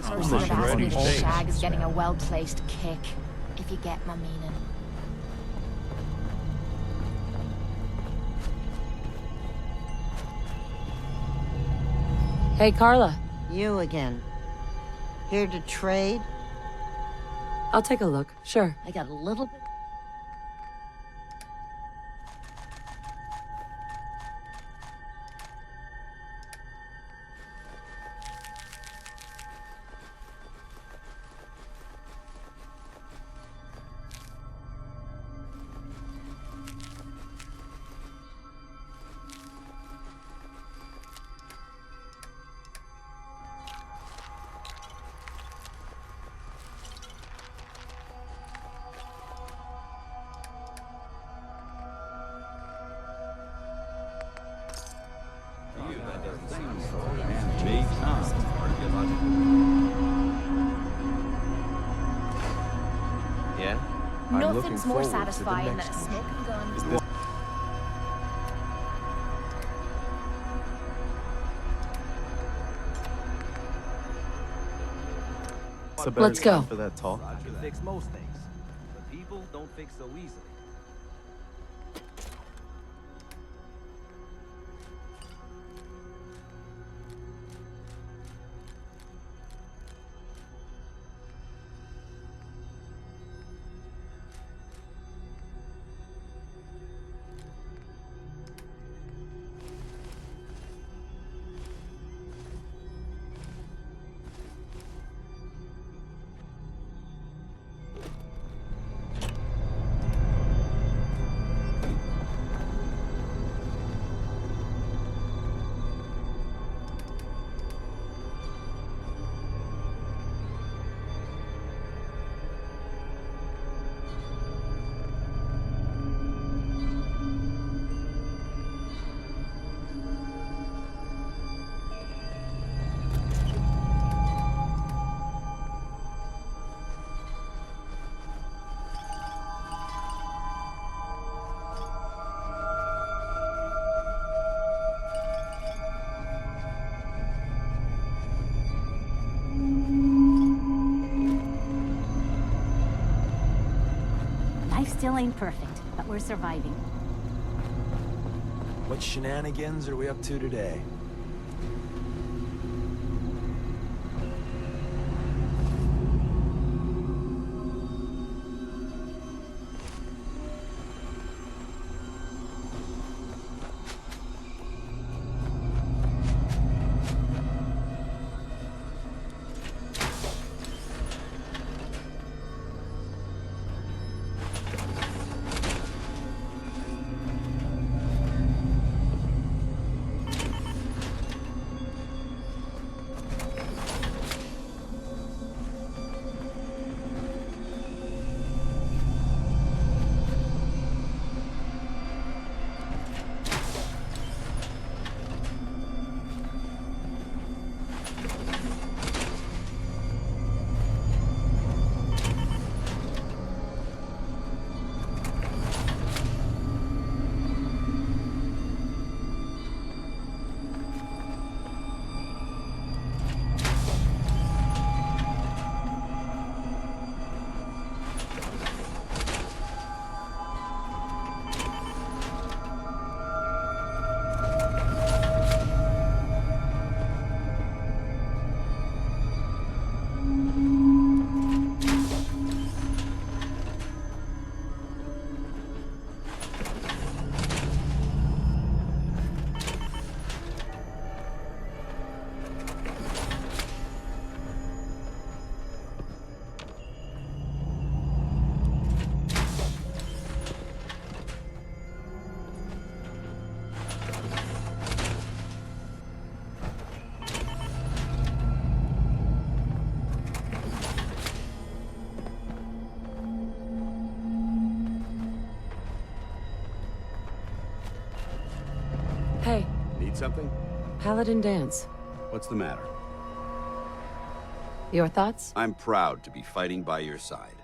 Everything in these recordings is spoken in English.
Person that asked me to shag is getting a well-placed kick, if you get my meaning. Hey, Carla. You again. Here to trade? I'll take a look. Sure. I got a little bit... Yeah? Nothing's more satisfying than a smoking gun. Let's go. For that talk. Roger fix most things, but people don't fix so easily. Life still ain't perfect, but we're surviving. What shenanigans are we up to today? Hey, Need something? Paladin dance. What's the matter? Your thoughts? I'm proud to be fighting by your side.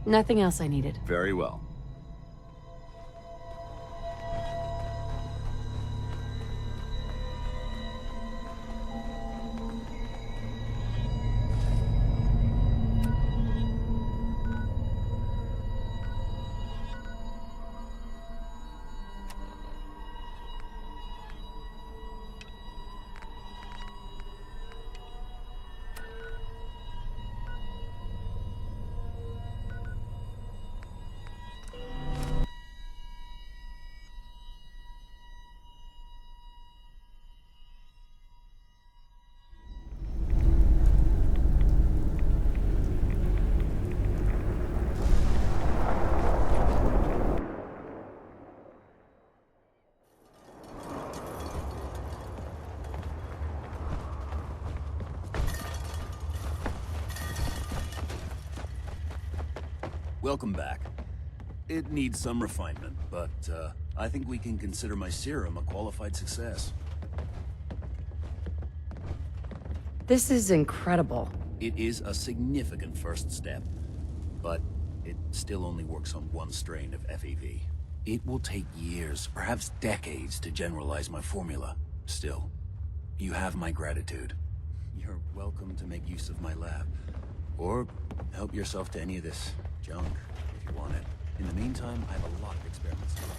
Nothing else I needed. Very well. Welcome back. It needs some refinement, but I think we can consider my serum a qualified success. This is incredible. It is a significant first step, but it still only works on one strain of FEV. It will take years, perhaps decades, to generalize my formula. Still, you have my gratitude. You're welcome to make use of my lab, or help yourself to any of this junk, if you want it. In the meantime, I have a lot of experiments to run.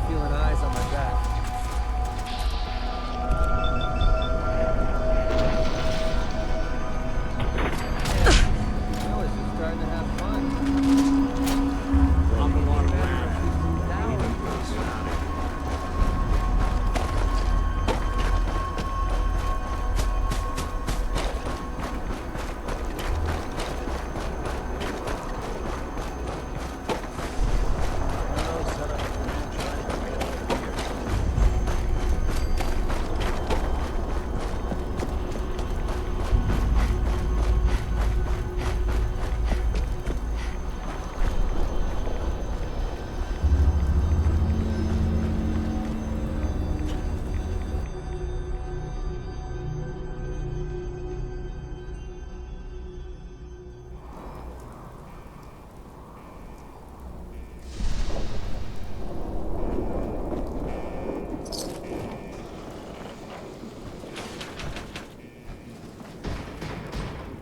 Feeling eyes on my back. Fellas are starting to have fun. I'm a lot better.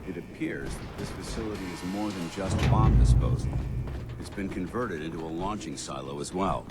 It appears that this facility is more than just bomb disposal. It's been converted into a launching silo as well.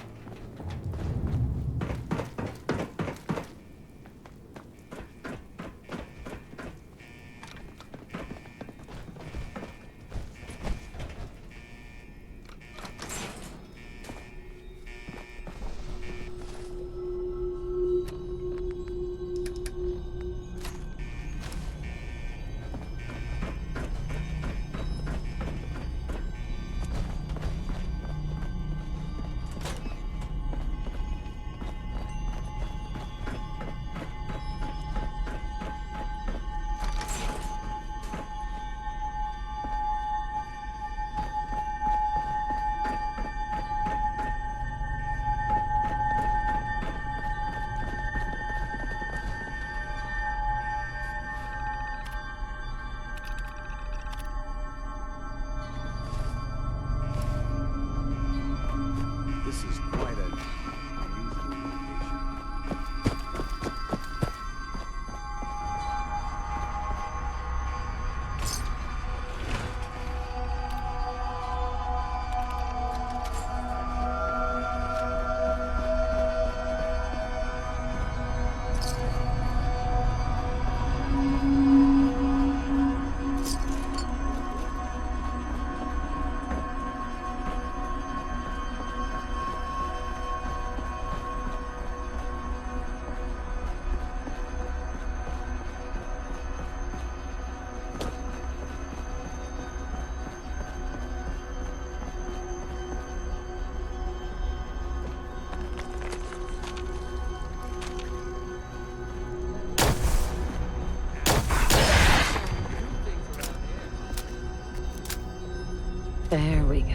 There we go.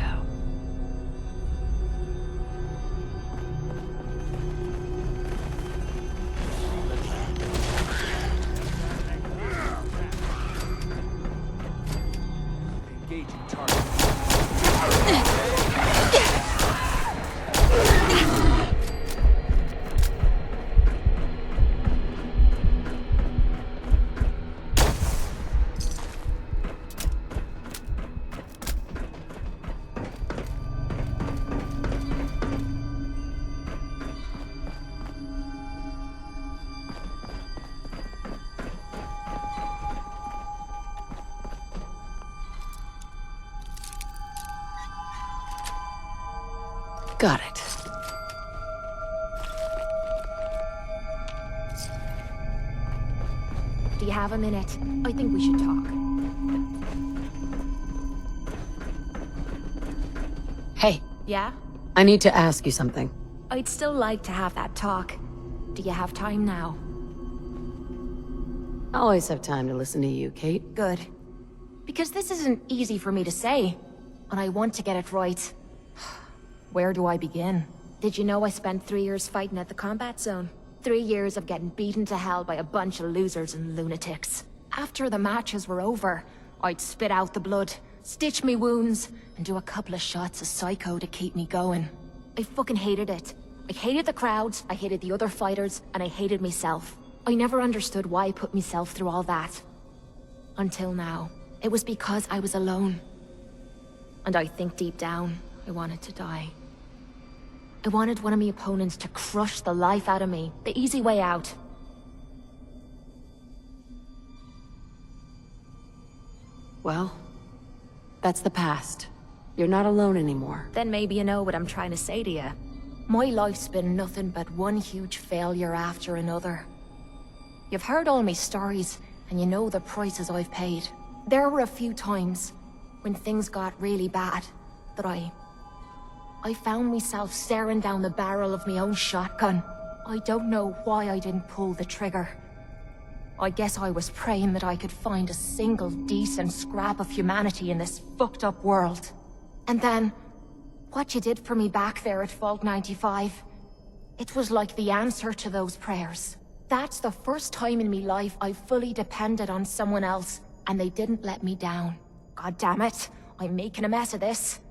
Engaging target. Got it. Do you have a minute? I think we should talk. Hey, Yeah? I need to ask you something. I'd still like to have that talk. Do you have time now? I always have time to listen to you, Kate. Good. Because this isn't easy for me to say, and I want to get it right. Where do I begin? Did you know I spent 3 years fighting at the combat zone? 3 years of getting beaten to hell by a bunch of losers and lunatics. After the matches were over, I'd spit out the blood, stitch me wounds, and do a couple of shots of Psycho to keep me going. I fucking hated it. I hated the crowds, I hated the other fighters, and I hated myself. I never understood why I put myself through all that. Until now. It was because I was alone. And I think deep down, I wanted to die. I wanted one of my opponents to crush the life out of me, the easy way out. Well, that's the past. You're not alone anymore. Then maybe you know what I'm trying to say to you. My life's been nothing but one huge failure after another. You've heard all my stories, and you know the prices I've paid. There were a few times, when things got really bad, that I found myself staring down the barrel of my own shotgun. I don't know why I didn't pull the trigger. I guess I was praying that I could find a single decent scrap of humanity in this fucked up world. And then, what you did for me back there at Vault 95, it was like the answer to those prayers. That's the first time in me life I've fully depended on someone else, and they didn't let me down. God damn it, I'm making a mess of this.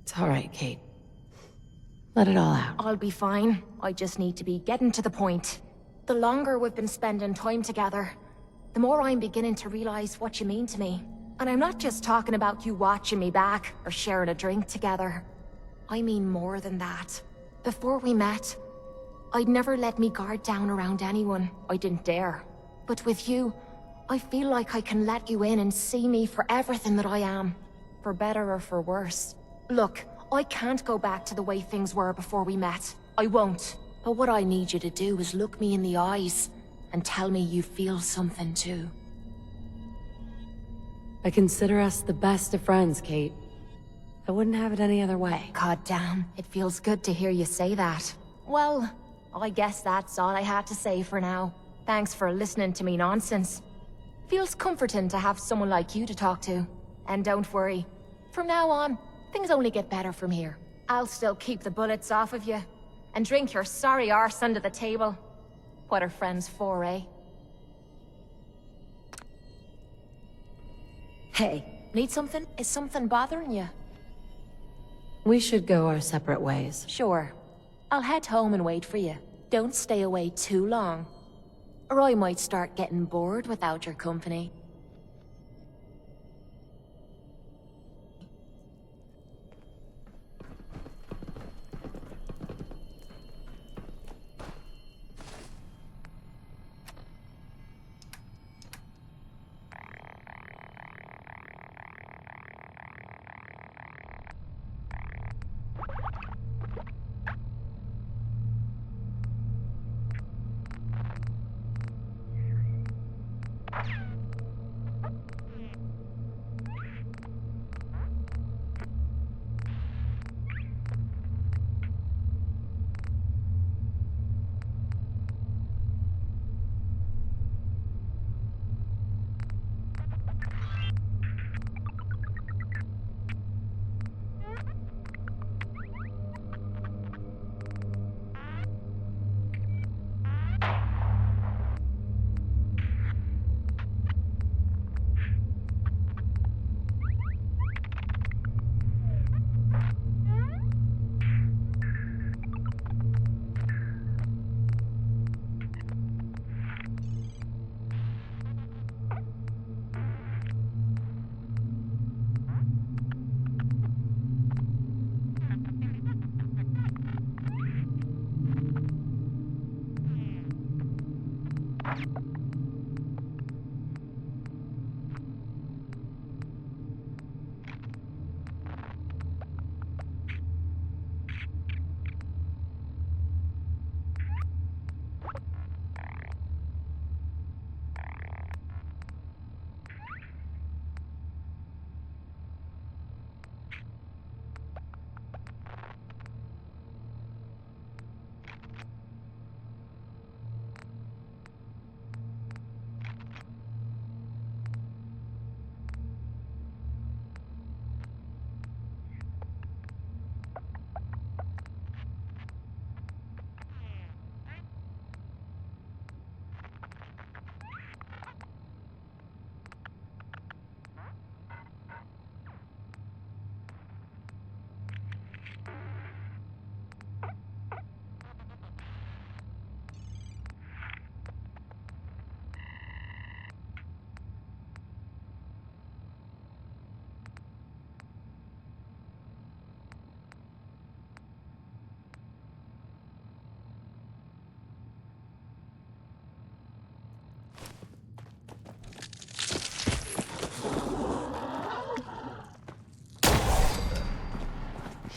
It's all right, Kate. Let it all out. I'll be fine. I just need to be getting to the point. The longer we've been spending time together, the more I'm beginning to realize what you mean to me. And I'm not just talking about you watching me back or sharing a drink together. I mean more than that. Before we met, I'd never let me guard down around anyone. I didn't dare. But with you, I feel like I can let you in and see me for everything that I am. For better or for worse. Look, I can't go back to the way things were before we met. I won't. But what I need you to do is look me in the eyes and tell me you feel something too. I consider us the best of friends, Kate. I wouldn't have it any other way. God damn, it feels good to hear you say that. Well, I guess that's all I had to say for now. Thanks for listening to me nonsense. Feels comforting to have someone like you to talk to. And don't worry, from now on, things only get better from here. I'll still keep the bullets off of you, and drink your sorry arse under the table. What are friends for, eh? Hey, need something? Is something bothering you? We should go our separate ways. Sure. I'll head home and wait for you. Don't stay away too long, or I might start getting bored without your company.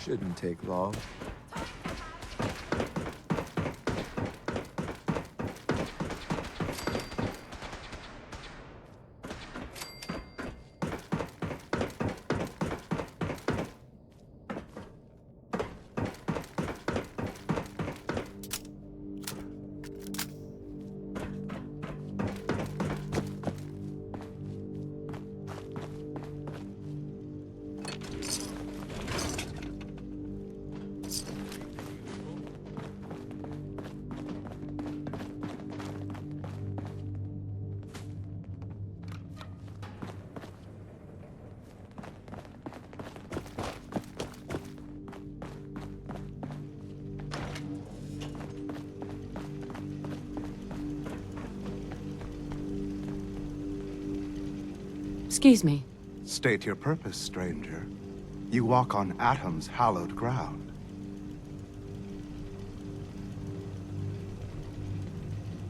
Shouldn't take long. Excuse me. State your purpose, stranger. You walk on Atom's hallowed ground.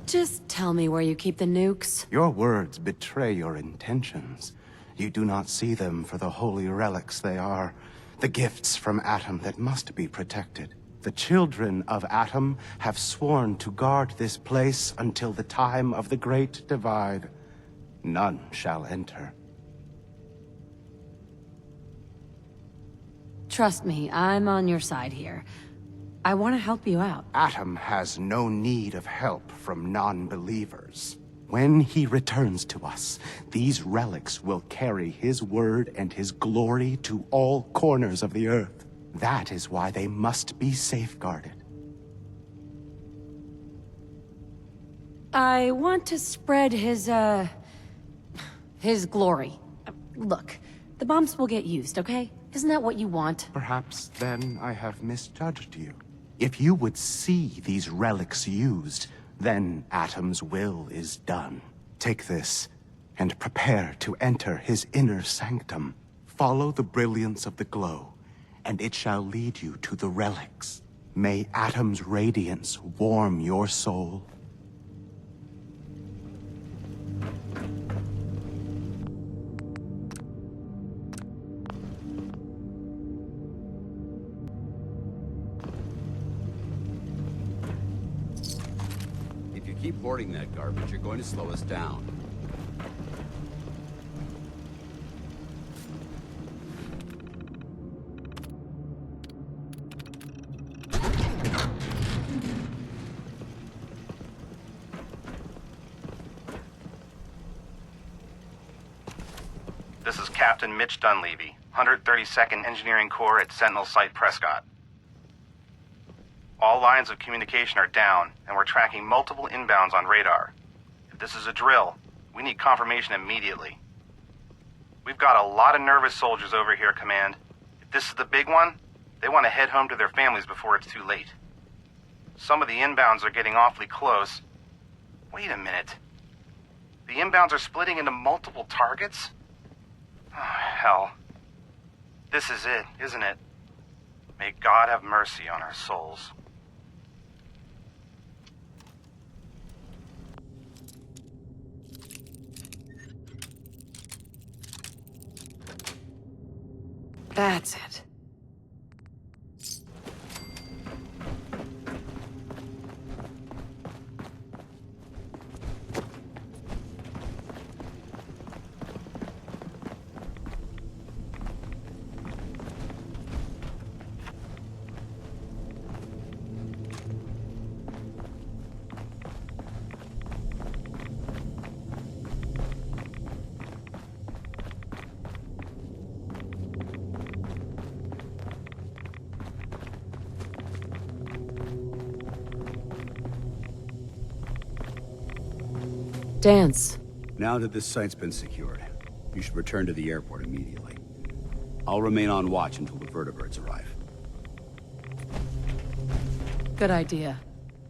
Just tell me where you keep the nukes. Your words betray your intentions. You do not see them for the holy relics they are, the gifts from Atom that must be protected. The children of Atom have sworn to guard this place until the time of the Great Divide. None shall enter. Trust me, I'm on your side here. I want to help you out. Atom has no need of help from non-believers. When he returns to us, these relics will carry his word and his glory to all corners of the earth. That is why they must be safeguarded. I want to spread his glory. Look, the bombs will get used, okay? Isn't that what you want? Perhaps then I have misjudged you. If you would see these relics used, then Atom's will is done. Take this, and prepare to enter his inner sanctum. Follow the brilliance of the glow, and it shall lead you to the relics. May Atom's radiance warm your soul. If you keep hoarding that garbage, you're going to slow us down. This is Captain Mitch Dunleavy, 132nd Engineering Corps at Sentinel Site Prescott. All lines of communication are down, and we're tracking multiple inbounds on radar. If this is a drill, we need confirmation immediately. We've got a lot of nervous soldiers over here, Command. If this is the big one, they want to head home to their families before it's too late. Some of the inbounds are getting awfully close. Wait a minute. The inbounds are splitting into multiple targets? Oh, hell. This is it, isn't it? May God have mercy on our souls. That's it. Dance. Now that this site's been secured, you should return to the airport immediately. I'll remain on watch until the vertibirds arrive. Good idea.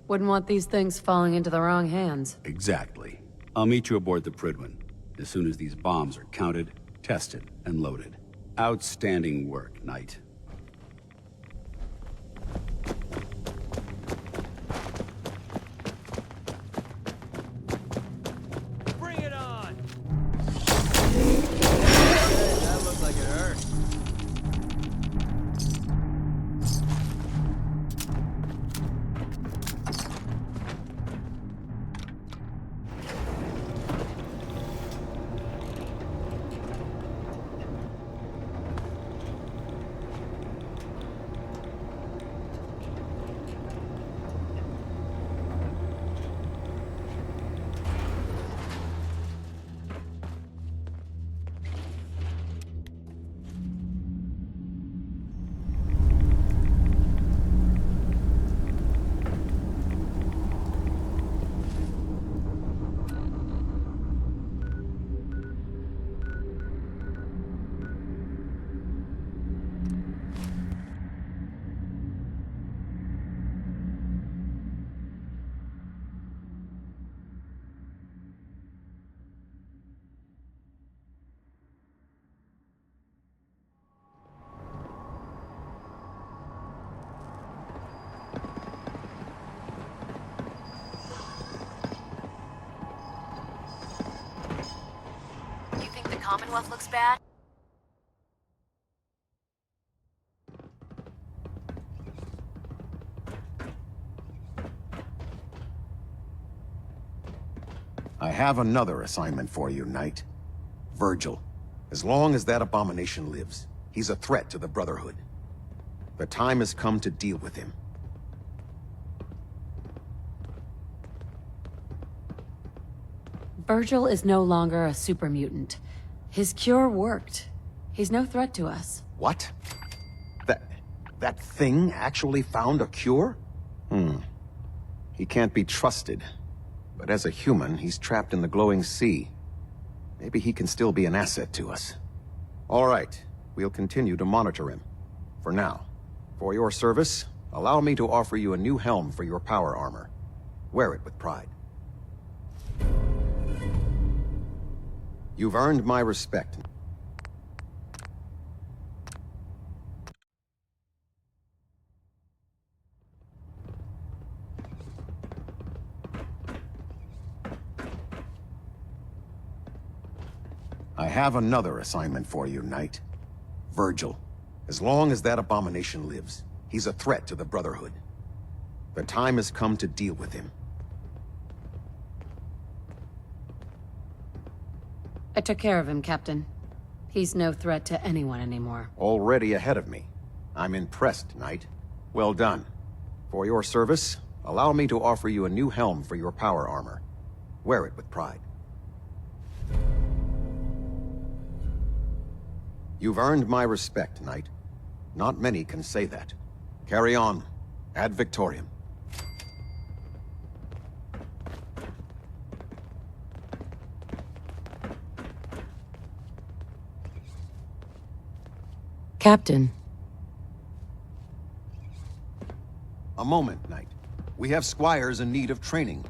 Wouldn't want these things falling into the wrong hands. Exactly. I'll meet you aboard the Prydwen as soon as these bombs are counted, tested, and loaded. Outstanding work, Knight. Bring it on! That looked like it hurt. Commonwealth looks bad? I have another assignment for you, Knight. Virgil. As long as that abomination lives, he's a threat to the Brotherhood. The time has come to deal with him. Virgil is no longer a super mutant. His cure worked. He's no threat to us. What? That thing actually found a cure? He can't be trusted. But as a human, he's trapped in the glowing sea. Maybe he can still be an asset to us. All right, we'll continue to monitor him. For now. For your service, allow me to offer you a new helm for your power armor. Wear it with pride. You've earned my respect. I have another assignment for you, Knight. Virgil. As long as that abomination lives, he's a threat to the Brotherhood. The time has come to deal with him. I took care of him, Captain. He's no threat to anyone anymore. Already ahead of me. I'm impressed, Knight. Well done. For your service, allow me to offer you a new helm for your power armor. Wear it with pride. You've earned my respect, Knight. Not many can say that. Carry on. Ad Victoriam. Captain. A moment, Knight. We have squires in need of training.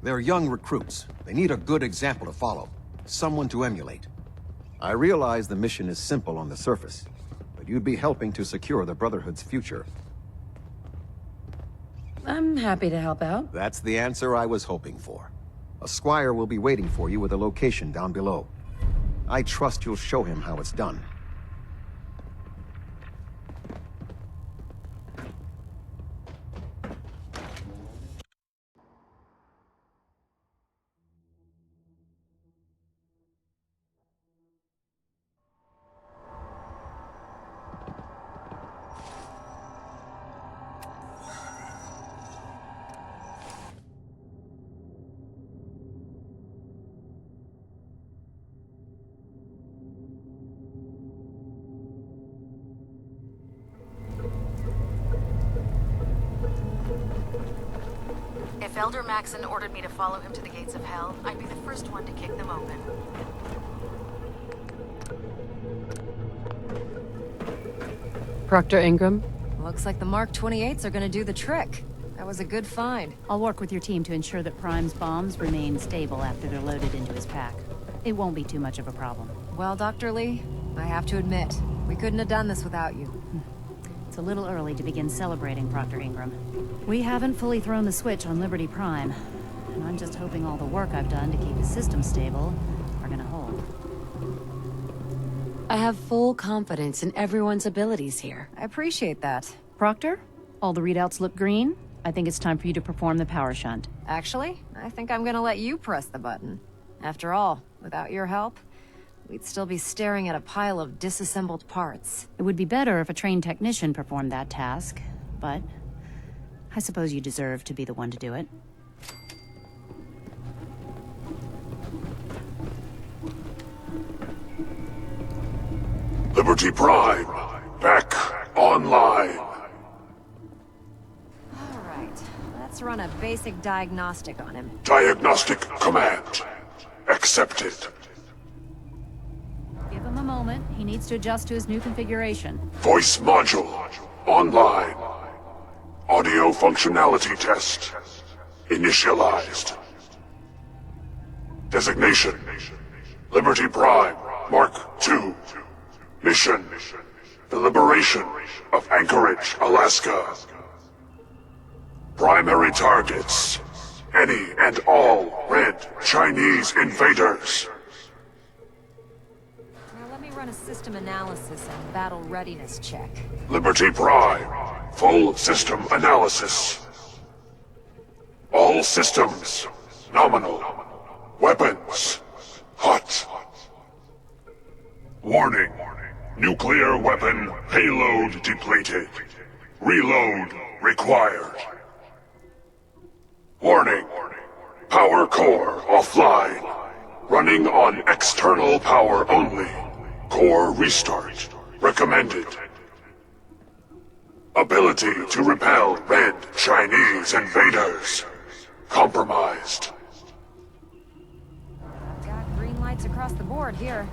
They're young recruits. They need a good example to follow. Someone to emulate. I realize the mission is simple on the surface, but you'd be helping to secure the Brotherhood's future. I'm happy to help out. That's the answer I was hoping for. A squire will be waiting for you with a location down below. I trust you'll show him how it's done. Elder Maxon ordered me to follow him to the gates of hell, I'd be the first one to kick them open. Proctor Ingram? Looks like the Mark 28s are gonna do the trick. That was a good find. I'll work with your team to ensure that Prime's bombs remain stable after they're loaded into his pack. It won't be too much of a problem. Well, Dr. Lee, I have to admit, we couldn't have done this without you. It's a little early to begin celebrating, Proctor Ingram. We haven't fully thrown the switch on Liberty Prime, and I'm just hoping all the work I've done to keep the system stable are gonna hold. I have full confidence in everyone's abilities here. I appreciate that. Proctor, all the readouts look green. I think it's time for you to perform the power shunt. Actually, I think I'm gonna let you press the button. After all, without your help, we'd still be staring at a pile of disassembled parts. It would be better if a trained technician performed that task, but I suppose you deserve to be the one to do it. Liberty Prime, back online. All right, let's run a basic diagnostic on him. Diagnostic command accepted. Give him a moment. He needs to adjust to his new configuration. Voice module online. Audio functionality test initialized. Designation: Liberty Prime Mark II. Mission: the liberation of Anchorage, Alaska. Primary targets: any and all red Chinese invaders. Now let me run a system analysis and battle readiness check. Liberty Prime, full system analysis. All systems nominal. Weapons hot. Warning: nuclear weapon payload depleted. Reload required. Warning: power core offline. Running on external power only. Core restart recommended. Ability to repel red Chinese invaders compromised. Got green lights across the board here.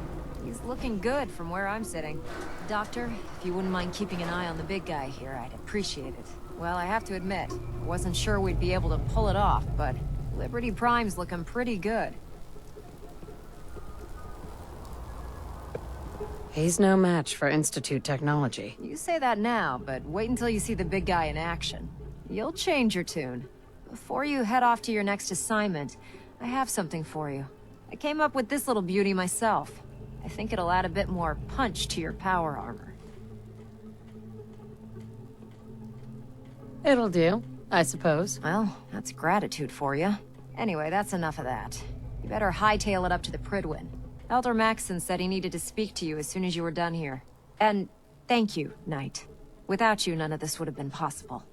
He's looking good from where I'm sitting. Doctor, if you wouldn't mind keeping an eye on the big guy here, I'd appreciate it. Well, I have to admit, I wasn't sure we'd be able to pull it off, but Liberty Prime's looking pretty good. He's no match for Institute technology. You say that now, but wait until you see the big guy in action. You'll change your tune. Before you head off to your next assignment, I have something for you. I came up with this little beauty myself. I think it'll add a bit more punch to your power armor. It'll do, I suppose. Well, that's gratitude for you. Anyway, that's enough of that. You better hightail it up to the Pridwin. Elder Maxon said he needed to speak to you as soon as you were done here. And thank you, Knight. Without you, none of this would have been possible.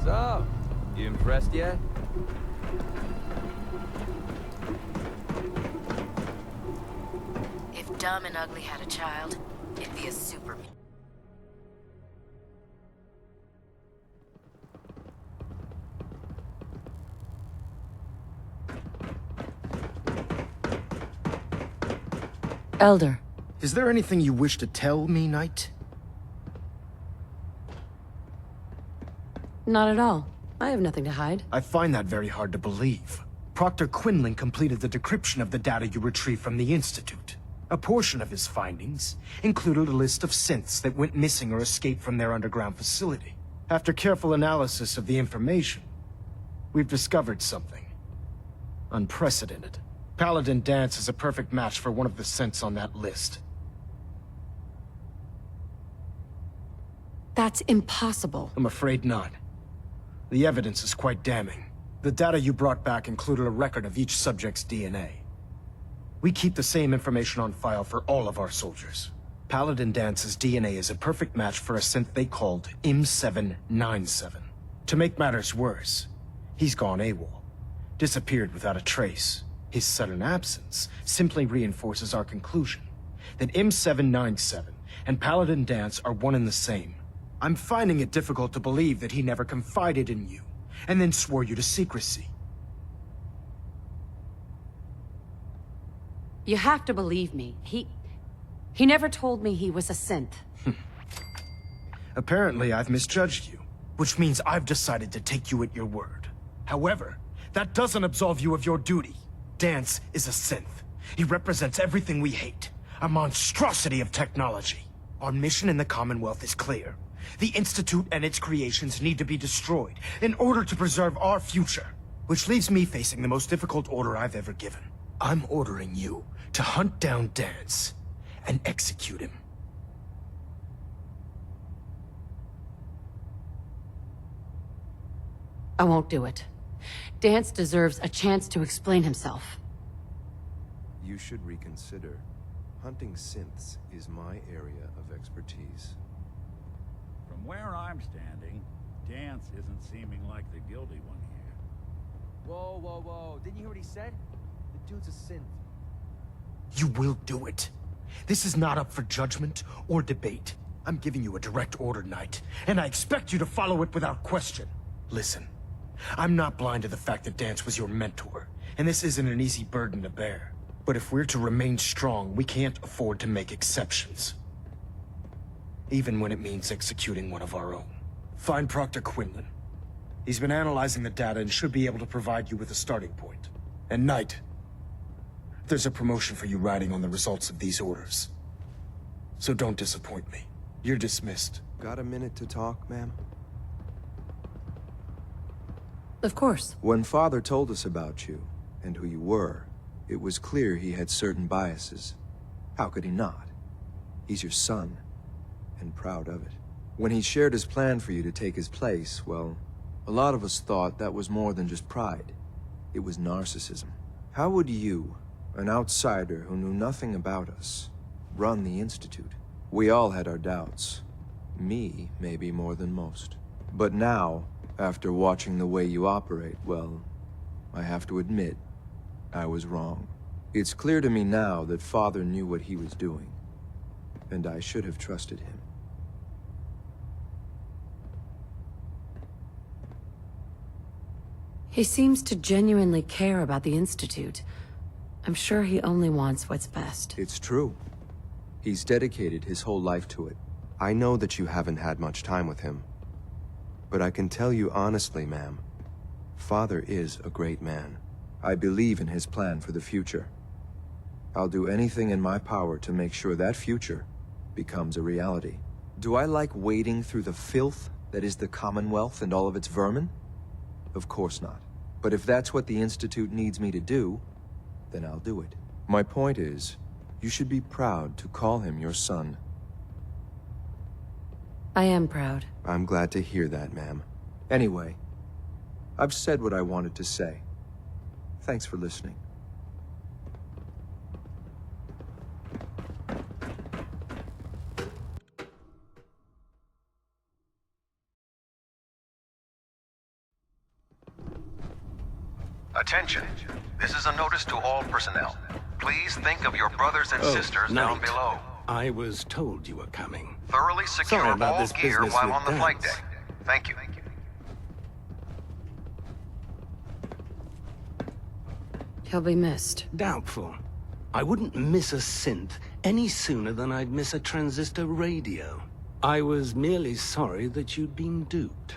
So, you impressed yet? If Dumb and Ugly had a child, it'd be a super... Elder. Is there anything you wish to tell me, Knight? Not at all. I have nothing to hide. I find that very hard to believe. Proctor Quinlan completed the decryption of the data you retrieved from the Institute. A portion of his findings included a list of synths that went missing or escaped from their underground facility. After careful analysis of the information, we've discovered something unprecedented. Paladin Danse is a perfect match for one of the synths on that list. That's impossible. I'm afraid not. The evidence is quite damning. The data you brought back included a record of each subject's DNA. We keep the same information on file for all of our soldiers. Paladin Dance's DNA is a perfect match for a synth they called M797. To make matters worse, he's gone AWOL. Disappeared without a trace. His sudden absence simply reinforces our conclusion that M797 and Paladin Danse are one and the same. I'm finding it difficult to believe that he never confided in you, and then swore you to secrecy. You have to believe me. He never told me he was a synth. Apparently, I've misjudged you, which means I've decided to take you at your word. However, that doesn't absolve you of your duty. Danse is a synth. He represents everything we hate. A monstrosity of technology. Our mission in the Commonwealth is clear. The Institute and its creations need to be destroyed in order to preserve our future. Which leaves me facing the most difficult order I've ever given. I'm ordering you to hunt down Danse and execute him. I won't do it. Danse deserves a chance to explain himself. You should reconsider. Hunting synths is my area of expertise. From where I'm standing, Danse isn't seeming like the guilty one here. Whoa, whoa, whoa. Didn't you hear what he said? The dude's a synth. You will do it. This is not up for judgment or debate. I'm giving you a direct order, Knight, and I expect you to follow it without question. Listen, I'm not blind to the fact that Danse was your mentor, and this isn't an easy burden to bear. But if we're to remain strong, we can't afford to make exceptions. Even when it means executing one of our own. Find Proctor Quinlan. He's been analyzing the data and should be able to provide you with a starting point. And Knight, there's a promotion for you riding on the results of these orders. So don't disappoint me. You're dismissed. Got a minute to talk, ma'am? Of course. When Father told us about you, and who you were, it was clear he had certain biases. How could he not? He's your son, and proud of it. When he shared his plan for you to take his place, well, a lot of us thought that was more than just pride. It was narcissism. How would you, an outsider who knew nothing about us, run the Institute? We all had our doubts. Me, maybe more than most. But now, after watching the way you operate, well, I have to admit, I was wrong. It's clear to me now that Father knew what he was doing, and I should have trusted him. He seems to genuinely care about the Institute. I'm sure he only wants what's best. It's true. He's dedicated his whole life to it. I know that you haven't had much time with him, but I can tell you honestly, ma'am, Father is a great man. I believe in his plan for the future. I'll do anything in my power to make sure that future becomes a reality. Do I like wading through the filth that is the Commonwealth and all of its vermin? Of course not. But if that's what the Institute needs me to do, then I'll do it. My point is, you should be proud to call him your son. I am proud. I'm glad to hear that, ma'am. Anyway, I've said what I wanted to say. Thanks for listening. Attention. This is a notice to all personnel. Please think of your brothers and sisters down Knight. below. I was told you were coming. Thoroughly secure Sorry about all this gear business while with on the flight Danse. deck. Thank you. He'll be missed. Doubtful. I wouldn't miss a synth any sooner than I'd miss a transistor radio. I was merely sorry that you'd been duped.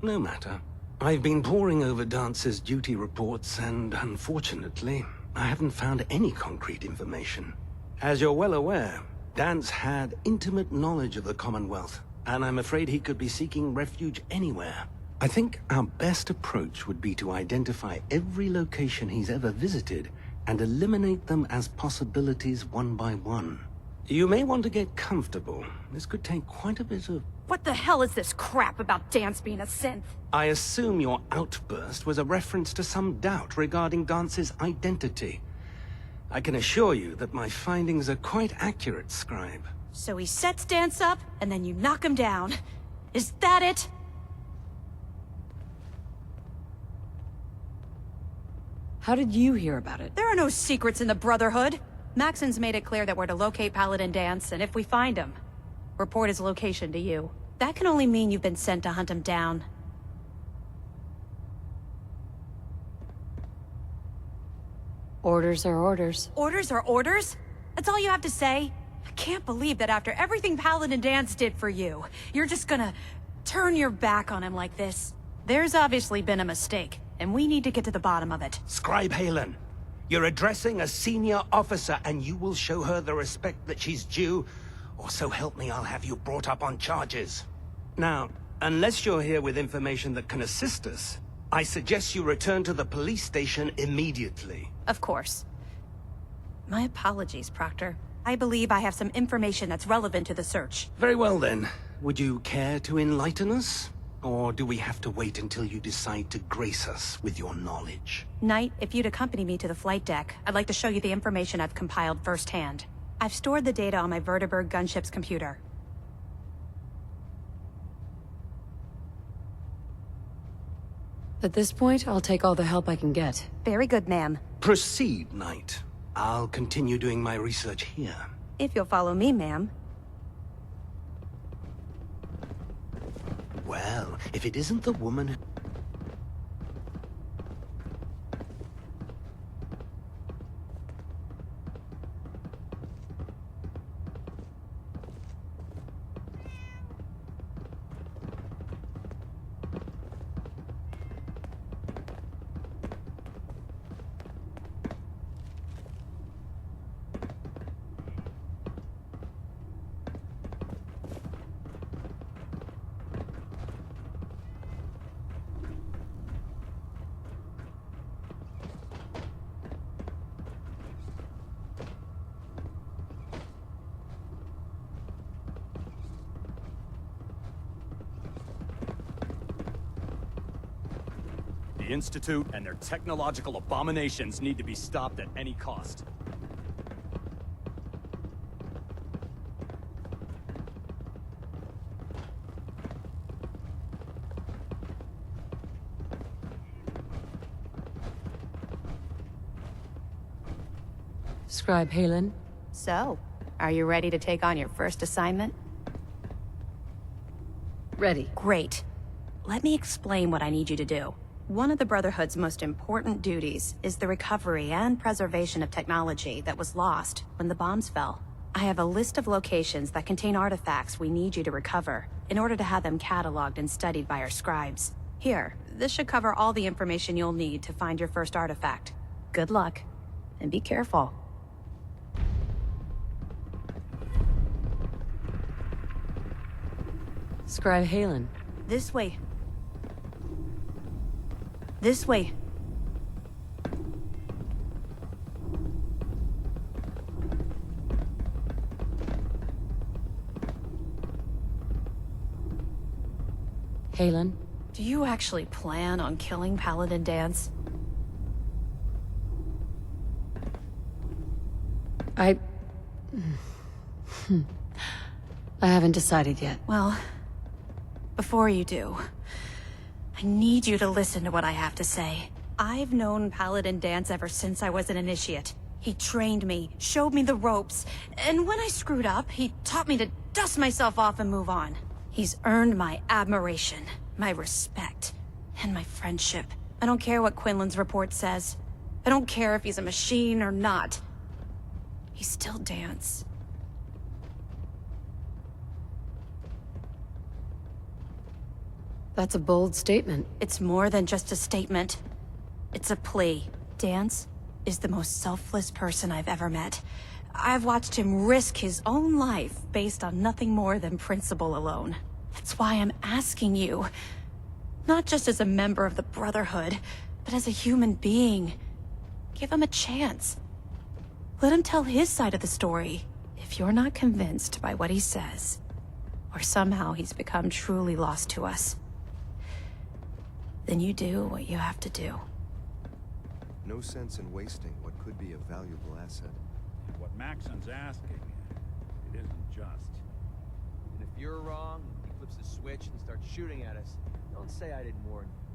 No matter. I've been poring over Dance's duty reports, and unfortunately, I haven't found any concrete information. As you're well aware, Danse had intimate knowledge of the Commonwealth, and I'm afraid he could be seeking refuge anywhere. I think our best approach would be to identify every location he's ever visited and eliminate them as possibilities one by one. You may want to get comfortable. This could take quite a bit of... What the hell is this crap about Danse being a synth? I assume your outburst was a reference to some doubt regarding Dance's identity. I can assure you that my findings are quite accurate, Scribe. So he sets Danse up, and then you knock him down. Is that it? How did you hear about it? There are no secrets in the Brotherhood. Maxon's made it clear that we're to locate Paladin Danse, and if we find him, report his location to you. That can only mean you've been sent to hunt him down. Orders are orders. Orders are orders? That's all you have to say? I can't believe that after everything Paladin Danse did for you, you're just gonna turn your back on him like this. There's obviously been a mistake, and we need to get to the bottom of it. Scribe Halen, you're addressing a senior officer, and you will show her the respect that she's due, or so help me, I'll have you brought up on charges. Now, unless you're here with information that can assist us, I suggest you return to the police station immediately. Of course. My apologies, Proctor. I believe I have some information that's relevant to the search. Very well then. Would you care to enlighten us? Or do we have to wait until you decide to grace us with your knowledge? Knight, if you'd accompany me to the flight deck, I'd like to show you the information I've compiled firsthand. I've stored the data on my Vertibird gunship's computer. At this point, I'll take all the help I can get. Very good, ma'am. Proceed, Knight. I'll continue doing my research here. If you'll follow me, ma'am. Well, if it isn't the woman who... The Institute and their technological abominations need to be stopped at any cost. Scribe Halen? So, are you ready to take on your first assignment? Ready. Great. Let me explain what I need you to do. One of the Brotherhood's most important duties is the recovery and preservation of technology that was lost when the bombs fell. I have a list of locations that contain artifacts we need you to recover in order to have them cataloged and studied by our scribes. Here, this should cover all the information you'll need to find your first artifact. Good luck, and be careful. Scribe Halen. This way. This way. Halen? Do you actually plan on killing Paladin Danse? I haven't decided yet. Well, before you do, I need you to listen to what I have to say. I've known Paladin Danse ever since I was an initiate. He trained me, showed me the ropes, and when I screwed up, he taught me to dust myself off and move on. He's earned my admiration, my respect, and my friendship. I don't care what Quinlan's report says. I don't care if he's a machine or not. He's still Danse. That's a bold statement. It's more than just a statement. It's a plea. Danse is the most selfless person I've ever met. I've watched him risk his own life based on nothing more than principle alone. That's why I'm asking you. Not just as a member of the Brotherhood, but as a human being. Give him a chance. Let him tell his side of the story. If you're not convinced by what he says, or somehow he's become truly lost to us, then you do what you have to do. No sense in wasting what could be a valuable asset. What Maxon's asking, it isn't just. And if you're wrong, he flips the switch and starts shooting at us, don't say I didn't warn you.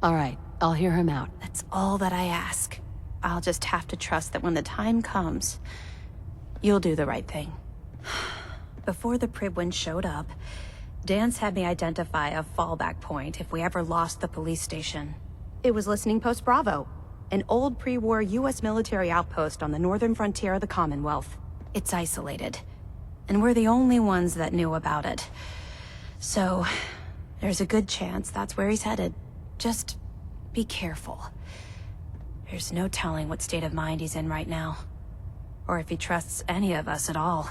All right, I'll hear him out. That's all that I ask. I'll just have to trust that when the time comes, you'll do the right thing. Before the Pribwin showed up, Dance had me identify a fallback point if we ever lost the police station. It was Listening Post Bravo, an old pre-war US military outpost on the northern frontier of the Commonwealth. It's isolated, and we're the only ones that knew about it. So, there's a good chance that's where he's headed. Just be careful. There's no telling what state of mind he's in right now, or if he trusts any of us at all.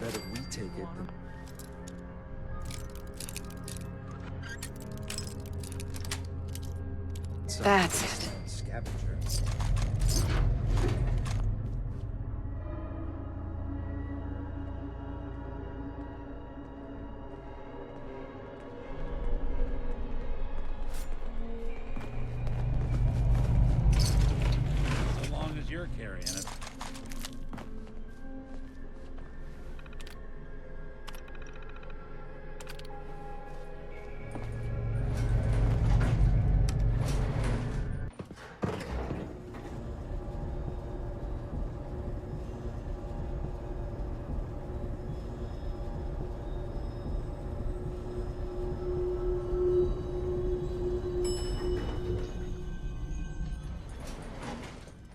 Better we take it than... That's it. Scavenger. So long as you're carrying it.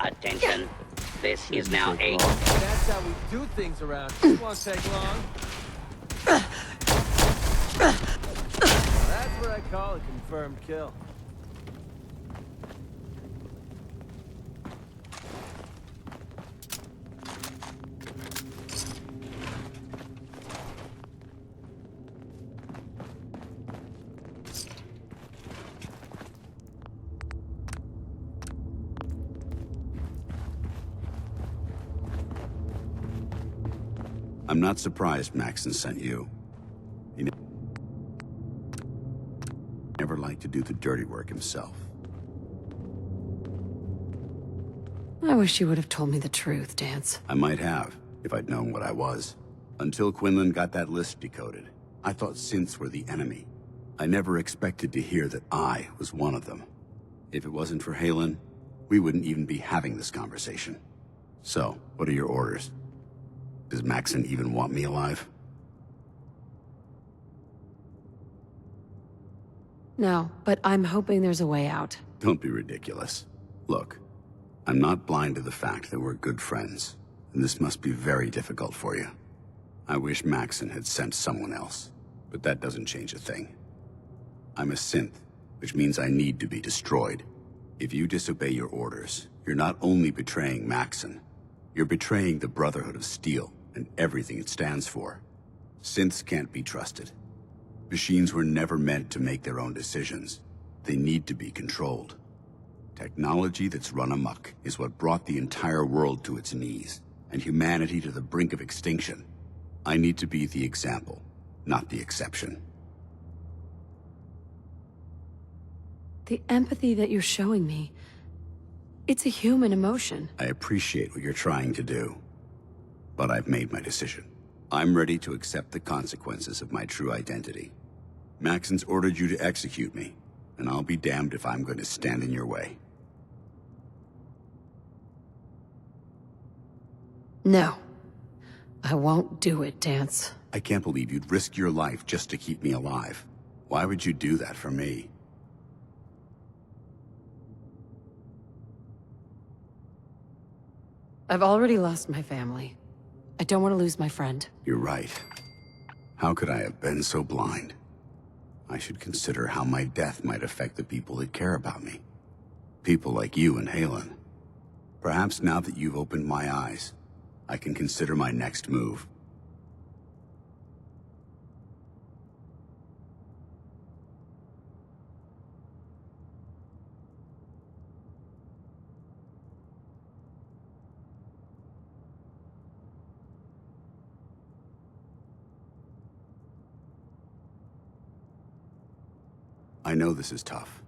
Attention. This is now a... That's how we do things around. It won't take long. That's what I call a confirmed kill. I'm not surprised Maxon sent you. He never liked to do the dirty work himself. I wish you would have told me the truth, Dance. I might have, if I'd known what I was. Until Quinlan got that list decoded, I thought synths were the enemy. I never expected to hear that I was one of them. If it wasn't for Halen, we wouldn't even be having this conversation. So, what are your orders? Does Maxon even want me alive? No, but I'm hoping there's a way out. Don't be ridiculous. Look, I'm not blind to the fact that we're good friends, and this must be very difficult for you. I wish Maxon had sent someone else, but that doesn't change a thing. I'm a synth, which means I need to be destroyed. If you disobey your orders, you're not only betraying Maxon, You're betraying the Brotherhood of Steel and everything it stands for. Synths can't be trusted. Machines were never meant to make their own decisions. They need to be controlled. Technology that's run amok is what brought the entire world to its knees, and humanity to the brink of extinction. I need to be the example, not the exception. The empathy that you're showing me, it's a human emotion. I appreciate what you're trying to do, but I've made my decision. I'm ready to accept the consequences of my true identity. Maxon's ordered you to execute me, and I'll be damned if I'm going to stand in your way. No. I won't do it, Dance. I can't believe you'd risk your life just to keep me alive. Why would you do that for me? I've already lost my family. I don't want to lose my friend. You're right. How could I have been so blind? I should consider how my death might affect the people that care about me. People like you and Halen. Perhaps now that you've opened my eyes, I can consider my next move. I know this is tough,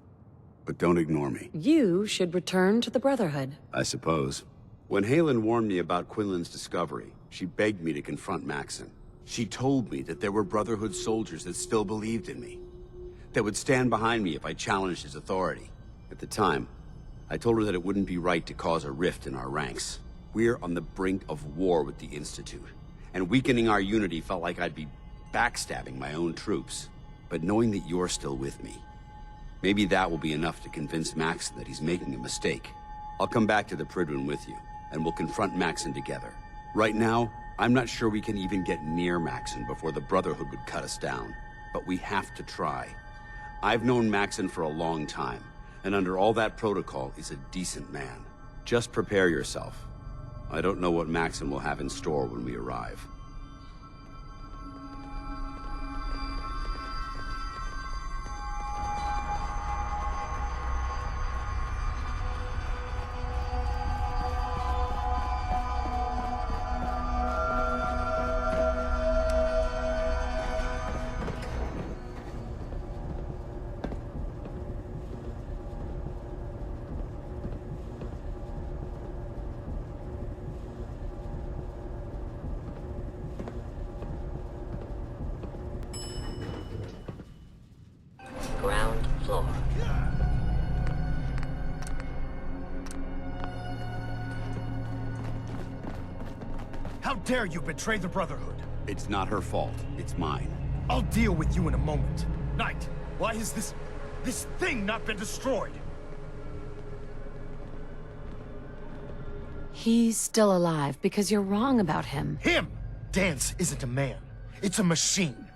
but don't ignore me. You should return to the Brotherhood. I suppose. When Halen warned me about Quinlan's discovery, she begged me to confront Maxon. She told me that there were Brotherhood soldiers that still believed in me, that would stand behind me if I challenged his authority. At the time, I told her that it wouldn't be right to cause a rift in our ranks. We're on the brink of war with the Institute, and weakening our unity felt like I'd be backstabbing my own troops. But knowing that you're still with me, maybe that will be enough to convince Maxon that he's making a mistake. I'll come back to the Prydwen with you, and we'll confront Maxon together. Right now, I'm not sure we can even get near Maxon before the Brotherhood would cut us down. But we have to try. I've known Maxon for a long time, and under all that protocol, is a decent man. Just prepare yourself. I don't know what Maxon will have in store when we arrive. Ground floor. How dare you betray the Brotherhood? It's not her fault. It's mine. I'll deal with you in a moment. Knight, why has this thing not been destroyed? He's still alive because you're wrong about him. Him! Dance isn't a man. It's a machine.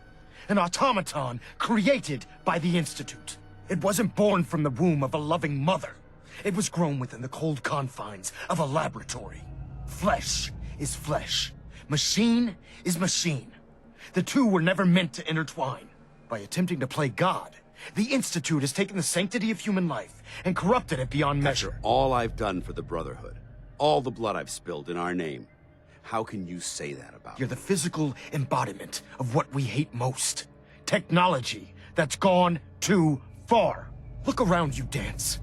An automaton created by the Institute. It wasn't born from the womb of a loving mother. It was grown within the cold confines of a laboratory. Flesh is flesh. Machine is machine. The two were never meant to intertwine. By attempting to play God, the Institute has taken the sanctity of human life and corrupted it beyond measure. After all I've done for the Brotherhood, all the blood I've spilled in our name, how can you say that about You're the physical embodiment of what we hate most. Technology that's gone too far. Look around you, Dance.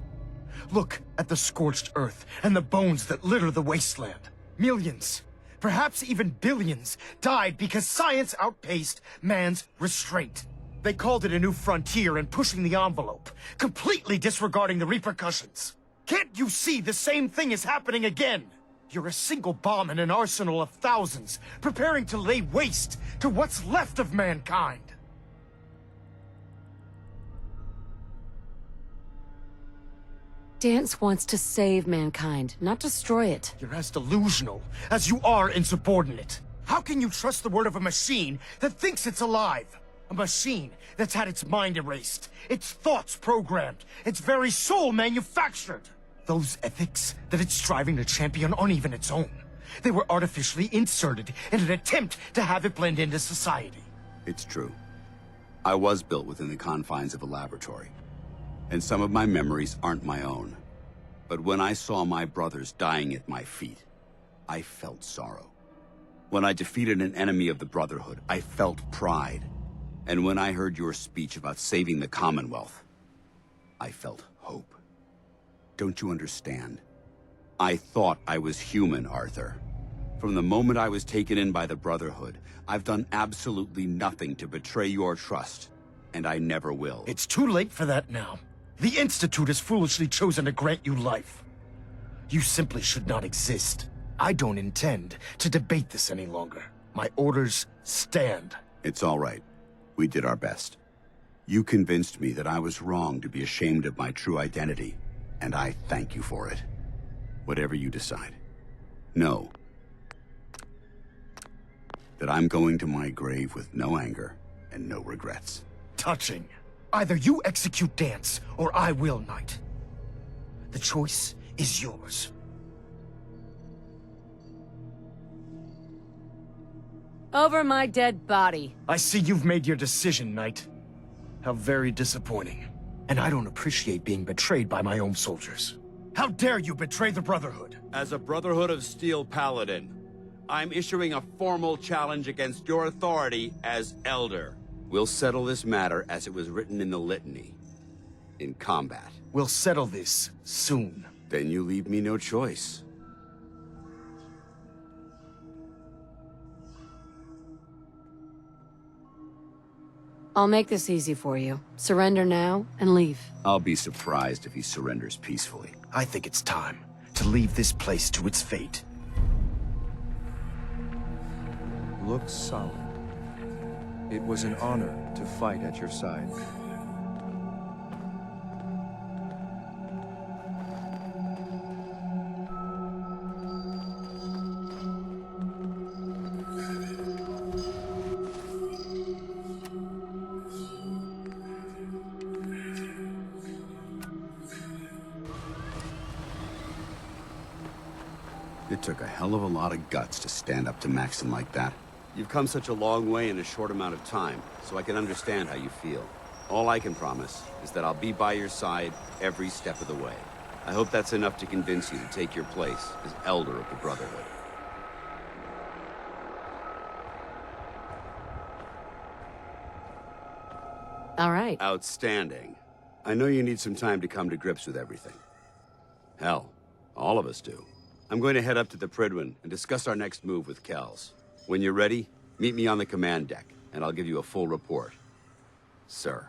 Look at the scorched earth and the bones that litter the wasteland. Millions, perhaps even billions, died because science outpaced man's restraint. They called it a new frontier and pushing the envelope, completely disregarding the repercussions. Can't you see the same thing is happening again? You're a single bomb in an arsenal of thousands, preparing to lay waste to what's left of mankind. Dance wants to save mankind, not destroy it. You're as delusional as you are insubordinate. How can you trust the word of a machine that thinks it's alive? A machine that's had its mind erased, its thoughts programmed, its very soul manufactured. Those ethics that it's striving to champion aren't even its own. They were artificially inserted in an attempt to have it blend into society. It's true. I was built within the confines of a laboratory, and some of my memories aren't my own. But when I saw my brothers dying at my feet, I felt sorrow. When I defeated an enemy of the Brotherhood, I felt pride. And when I heard your speech about saving the Commonwealth, I felt hope. Don't you understand? I thought I was human, Arthur. From the moment I was taken in by the Brotherhood, I've done absolutely nothing to betray your trust, and I never will. It's too late for that now. The Institute has foolishly chosen to grant you life. You simply should not exist. I don't intend to debate this any longer. My orders stand. It's all right. We did our best. You convinced me that I was wrong to be ashamed of my true identity, and I thank you for it. Whatever you decide. Know that I'm going to my grave with no anger and no regrets. Touching. Either you execute Dance, or I will, Knight. The choice is yours. Over my dead body. I see you've made your decision, Knight. How very disappointing. And I don't appreciate being betrayed by my own soldiers. How dare you betray the Brotherhood? As a Brotherhood of Steel Paladin, I'm issuing a formal challenge against your authority as Elder. We'll settle this matter as it was written in the litany. In combat. We'll settle this soon. Then you leave me no choice. I'll make this easy for you. Surrender now and leave. I'll be surprised if he surrenders peacefully. I think it's time to leave this place to its fate. Look solid. It was an honor to fight at your side. It took a hell of a lot of guts to stand up to Maxon like that. You've come such a long way in a short amount of time, so I can understand how you feel. All I can promise is that I'll be by your side every step of the way. I hope that's enough to convince you to take your place as Elder of the Brotherhood. All right. Outstanding. I know you need some time to come to grips with everything. Hell, all of us do. I'm going to head up to the Pridwin and discuss our next move with Kells. When you're ready, meet me on the command deck, and I'll give you a full report. Sir.